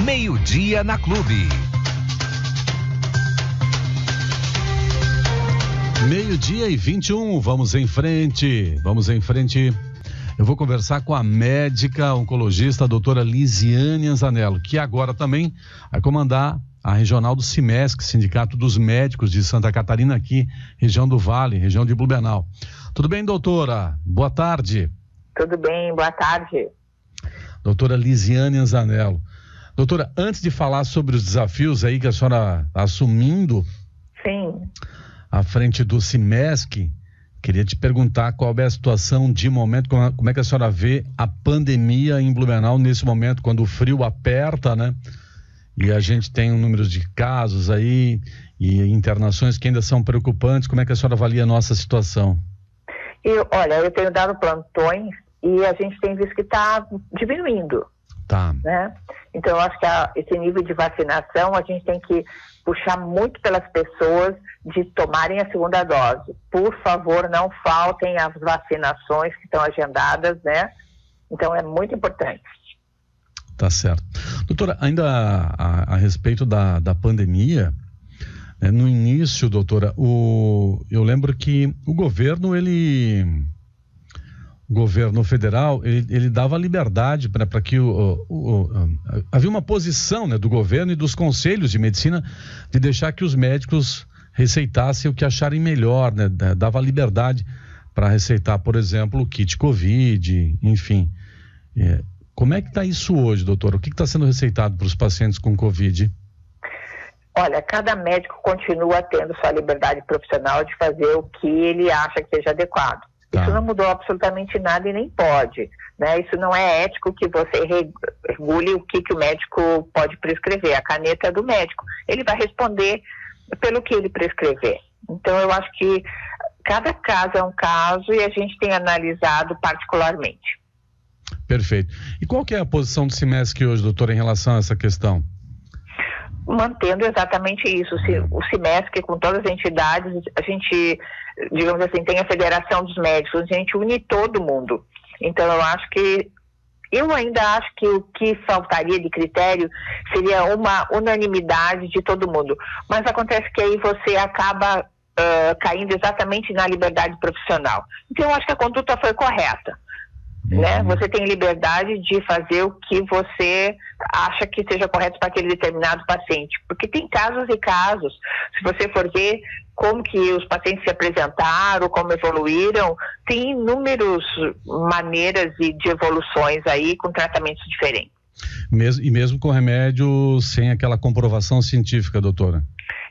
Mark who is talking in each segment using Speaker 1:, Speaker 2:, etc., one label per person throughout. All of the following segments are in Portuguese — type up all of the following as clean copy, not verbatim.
Speaker 1: Meio-dia na Clube.
Speaker 2: 12:21, vamos em frente. Eu vou conversar com a médica oncologista, a doutora Lisiane Anzanello, que agora também vai comandar a regional do SIMESC, Sindicato dos Médicos de Santa Catarina, aqui, região do Vale, região de Blumenau. Tudo bem, doutora? Boa tarde.
Speaker 3: Tudo bem, boa tarde.
Speaker 2: Doutora Lisiane Anzanello. Doutora, antes de falar sobre os desafios aí que a senhora está assumindo...
Speaker 3: Sim.
Speaker 2: À frente do SIMESC, queria te perguntar qual é a situação de momento, como é que a senhora vê a pandemia em Blumenau nesse momento, quando o frio aperta, né? E a gente tem um número de casos aí e internações que ainda são preocupantes. Como é que a senhora avalia a nossa situação?
Speaker 3: Olha, eu tenho dado plantões e a gente tem visto que está diminuindo.
Speaker 2: Tá.
Speaker 3: Né? Então, eu acho que esse nível de vacinação, a gente tem que puxar muito pelas pessoas de tomarem a segunda dose. Por favor, não faltem as vacinações que estão agendadas, né? Então, é muito importante.
Speaker 2: Tá certo. Doutora, ainda a respeito da pandemia, né, no início, doutora, eu lembro que o governo federal, ele dava liberdade para que havia uma posição, né, do governo e dos conselhos de medicina de deixar que os médicos receitassem o que acharem melhor, né, dava liberdade para receitar, por exemplo, o kit Covid, enfim. Como é que está isso hoje, doutora? O que está sendo receitado para os pacientes com Covid?
Speaker 3: Olha, cada médico continua tendo sua liberdade profissional de fazer o que ele acha que seja adequado. Isso não mudou absolutamente nada e nem pode, né? Isso não é ético que você regule o que o médico pode prescrever. A caneta é do médico. Ele vai responder pelo que ele prescrever. Então, eu acho que cada caso é um caso e a gente tem analisado particularmente. Perfeito.
Speaker 2: E qual que é a posição do SIMESC hoje, doutora, em relação a essa questão?
Speaker 3: Mantendo exatamente isso. O SIMESC, com todas as entidades, a gente, digamos assim, tem a Federação dos Médicos, a gente une todo mundo. Então, eu ainda acho que o que faltaria de critério seria uma unanimidade de todo mundo. Mas acontece que aí você acaba caindo exatamente na liberdade profissional. Então, eu acho que a conduta foi correta. Né? Você tem liberdade de fazer o que você acha que seja correto para aquele determinado paciente, porque tem casos e casos. Se você for ver como que os pacientes se apresentaram, como evoluíram, tem inúmeras maneiras de evoluções aí com tratamentos diferentes.
Speaker 2: E mesmo com remédio sem aquela comprovação científica, doutora?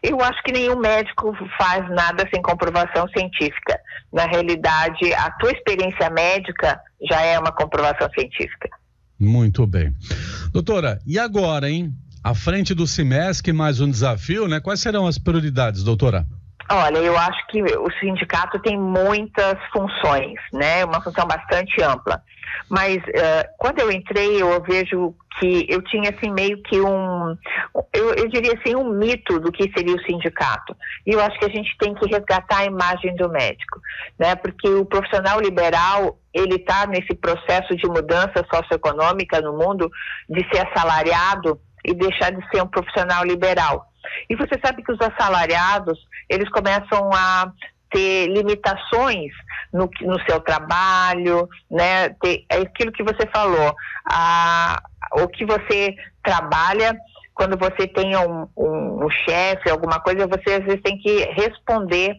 Speaker 3: Eu acho que nenhum médico faz nada sem comprovação científica. Na realidade, a tua experiência médica já é uma comprovação científica.
Speaker 2: Muito bem. Doutora, e agora, hein? À frente do SIMESC, mais um desafio, né? Quais serão as prioridades, doutora?
Speaker 3: Olha, eu acho que o sindicato tem muitas funções, né? Uma função bastante ampla. Mas quando eu entrei, eu vejo que eu tinha assim meio que eu diria assim, um mito do que seria o sindicato. E eu acho que a gente tem que resgatar a imagem do médico, né? Porque o profissional liberal, ele está nesse processo de mudança socioeconômica no mundo, de ser assalariado e deixar de ser um profissional liberal. E você sabe que os assalariados, eles começam a ter limitações no seu trabalho, né? É aquilo que você falou, o que você trabalha, quando você tem um chefe, alguma coisa, você às vezes tem que responder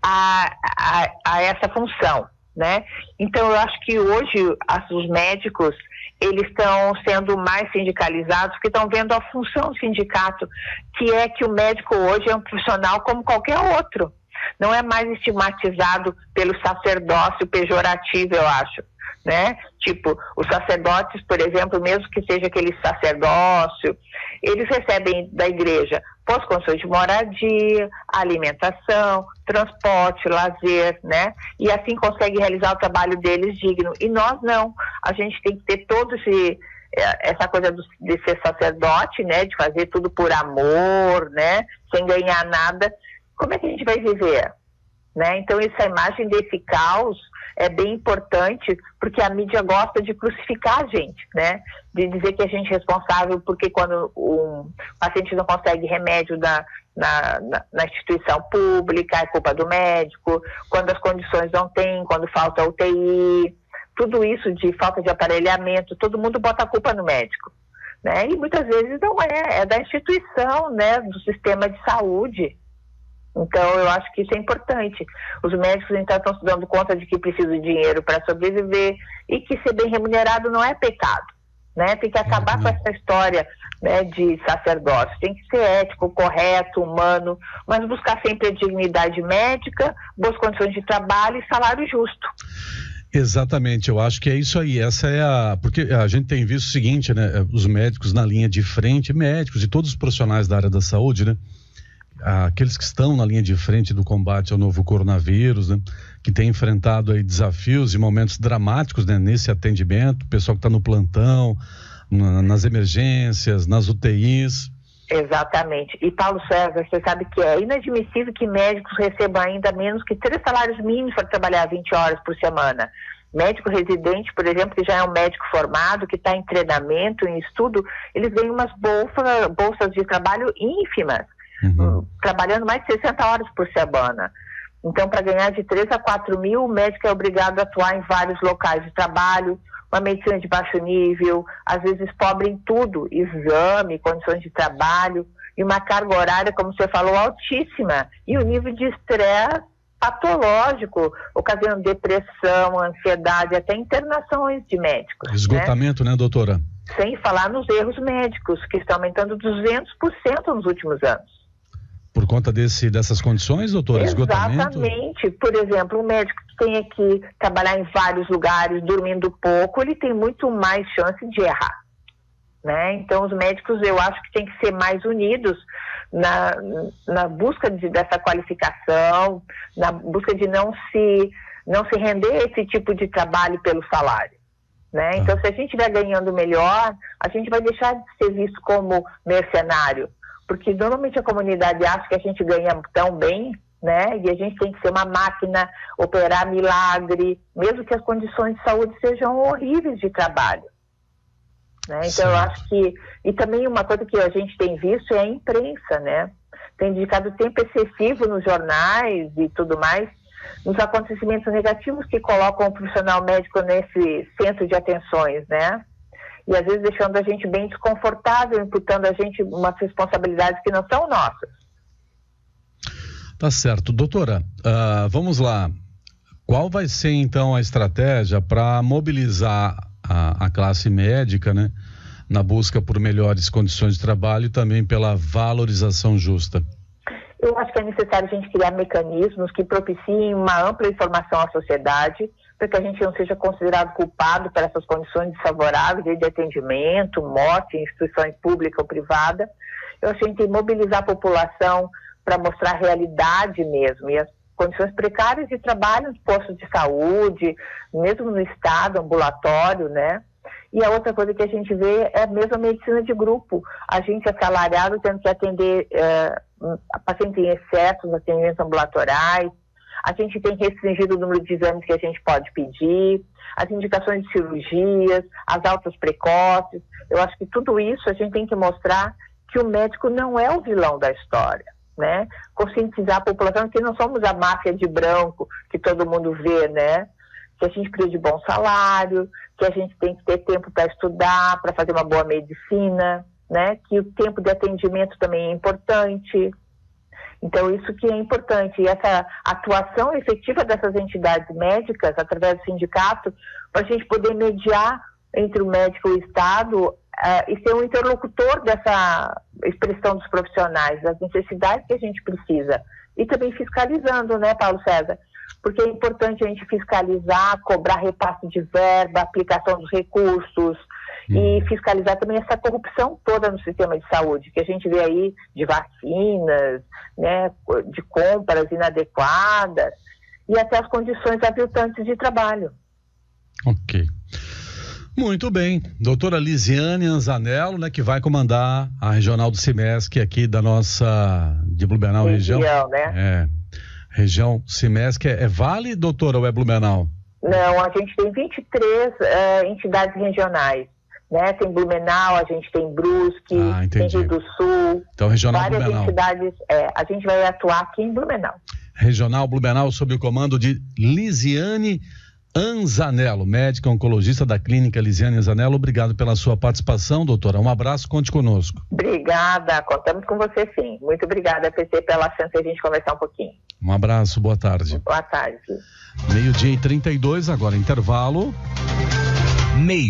Speaker 3: a essa função, né? Então, eu acho que hoje os médicos, eles estão sendo mais sindicalizados, porque estão vendo a função do sindicato, que é que o médico hoje é um profissional como qualquer outro. Não é mais estigmatizado pelo sacerdócio pejorativo, eu acho, né? Tipo, os sacerdotes, por exemplo, mesmo que seja aquele sacerdócio, eles recebem da igreja pós-condições de moradia, alimentação, transporte, lazer, né? E assim consegue realizar o trabalho deles digno. E nós não. A gente tem que ter essa coisa de ser sacerdote, né? De fazer tudo por amor, né? Sem ganhar nada. Como é que a gente vai viver? Né? Então, essa imagem desse caos é bem importante, porque a mídia gosta de crucificar a gente, né? De dizer que a gente é responsável porque quando um paciente não consegue remédio na instituição pública, é culpa do médico, quando as condições não tem, quando falta UTI, tudo isso de falta de aparelhamento, todo mundo bota a culpa no médico, né? E muitas vezes não é da instituição, né? Do sistema de saúde. Então, eu acho que isso é importante. Os médicos, então, estão se dando conta de que precisam de dinheiro para sobreviver e que ser bem remunerado não é pecado, né? Tem que acabar com essa história, né, de sacerdócio. Tem que ser ético, correto, humano, mas buscar sempre a dignidade médica, boas condições de trabalho e salário justo.
Speaker 2: Exatamente, eu acho que é isso aí. Porque a gente tem visto o seguinte, né? Os médicos na linha de frente, médicos e todos os profissionais da área da saúde, né? Aqueles que estão na linha de frente do combate ao novo coronavírus, né, que tem enfrentado aí desafios e momentos dramáticos, né, nesse atendimento, o pessoal que está no plantão, nas emergências, nas UTIs.
Speaker 3: Exatamente. E Paulo César, você sabe que é inadmissível que médicos recebam ainda menos que 3 salários mínimos para trabalhar 20 horas por semana. Médico residente, por exemplo, que já é um médico formado, que está em treinamento, em estudo, eles ganham umas bolsas de trabalho ínfimas. Trabalhando mais de 60 horas por semana. Então, para ganhar de 3 a 4 mil, o médico é obrigado a atuar em vários locais de trabalho, uma medicina de baixo nível, às vezes pobre em tudo, exame, condições de trabalho, e uma carga horária, como você falou, altíssima, e o nível de estresse patológico, ocasionando depressão, ansiedade, até internações de médicos.
Speaker 2: Esgotamento, né, doutora?
Speaker 3: Sem falar nos erros médicos, que estão aumentando 200% nos últimos anos.
Speaker 2: Por conta dessas condições, doutora? Esgotamento?
Speaker 3: Exatamente. Por exemplo, um médico que tenha que trabalhar em vários lugares, dormindo pouco, ele tem muito mais chance de errar, né? Então, os médicos, eu acho que tem que ser mais unidos na busca dessa qualificação, na busca de não se render a esse tipo de trabalho pelo salário, né? Então, se a gente estiver ganhando melhor, a gente vai deixar de ser visto como mercenário, porque normalmente a comunidade acha que a gente ganha tão bem, né? E a gente tem que ser uma máquina, operar milagre, mesmo que as condições de saúde sejam horríveis de trabalho, né? Então, eu acho que... E também uma coisa que a gente tem visto é a imprensa, né? Tem dedicado tempo excessivo nos jornais e tudo mais, nos acontecimentos negativos que colocam o profissional médico nesse centro de atenções, né? E às vezes deixando a gente bem desconfortável, imputando a gente umas responsabilidades que não são nossas.
Speaker 2: Tá certo. Doutora, vamos lá. Qual vai ser então a estratégia para mobilizar a classe médica, né, na busca por melhores condições de trabalho e também pela valorização justa?
Speaker 3: Eu acho que é necessário a gente criar mecanismos que propiciem uma ampla informação à sociedade, para que a gente não seja considerado culpado por essas condições desfavoráveis de atendimento, morte em instituições públicas ou privadas. Eu acho que a gente tem que mobilizar a população para mostrar a realidade mesmo, e as condições precárias de trabalho nos postos de saúde, mesmo no estado, ambulatório, né? E a outra coisa que a gente vê é a mesma medicina de grupo. A gente assalariado tendo que atender pacientes em excesso, nos atendimentos ambulatoriais. A gente tem restringido o número de exames que a gente pode pedir, as indicações de cirurgias, as altas precoces. Eu acho que tudo isso a gente tem que mostrar que o médico não é o vilão da história, né? Conscientizar a população que não somos a máfia de branco que todo mundo vê, né? Que a gente precisa de bom salário, que a gente tem que ter tempo para estudar, para fazer uma boa medicina, né? Que o tempo de atendimento também é importante. Então, isso que é importante, e essa atuação efetiva dessas entidades médicas, através do sindicato, para a gente poder mediar entre o médico e o Estado e ser um interlocutor dessa expressão dos profissionais, das necessidades que a gente precisa. E também fiscalizando, né, Paulo César? Porque é importante a gente fiscalizar, cobrar repasse de verba, aplicação dos recursos, e fiscalizar também essa corrupção toda no sistema de saúde, que a gente vê aí de vacinas, né, de compras inadequadas, e até as condições aviltantes de trabalho.
Speaker 2: Ok. Muito bem. Doutora Lisiane Anzanello, né, que vai comandar a regional do CIMESC aqui da nossa, de Blumenau região.
Speaker 3: Né?
Speaker 2: Região CIMESC é Vale, doutora, ou é Blumenau?
Speaker 3: Não, a gente tem 23 entidades regionais. Né? Tem Blumenau, a gente tem Brusque, tem Rio do Sul.
Speaker 2: Então, regional
Speaker 3: várias
Speaker 2: Blumenau.
Speaker 3: Entidades. A gente vai atuar aqui em Blumenau.
Speaker 2: Regional Blumenau, sob o comando de Lisiane Anzanello, médica oncologista da Clínica Lisiane Anzanello. Obrigado pela sua participação, doutora. Um abraço, conte conosco.
Speaker 3: Obrigada, contamos com você sim. Muito obrigada, PC, pela chance de a gente conversar um pouquinho.
Speaker 2: Um abraço, boa tarde.
Speaker 3: Boa tarde.
Speaker 2: 12:32, agora intervalo.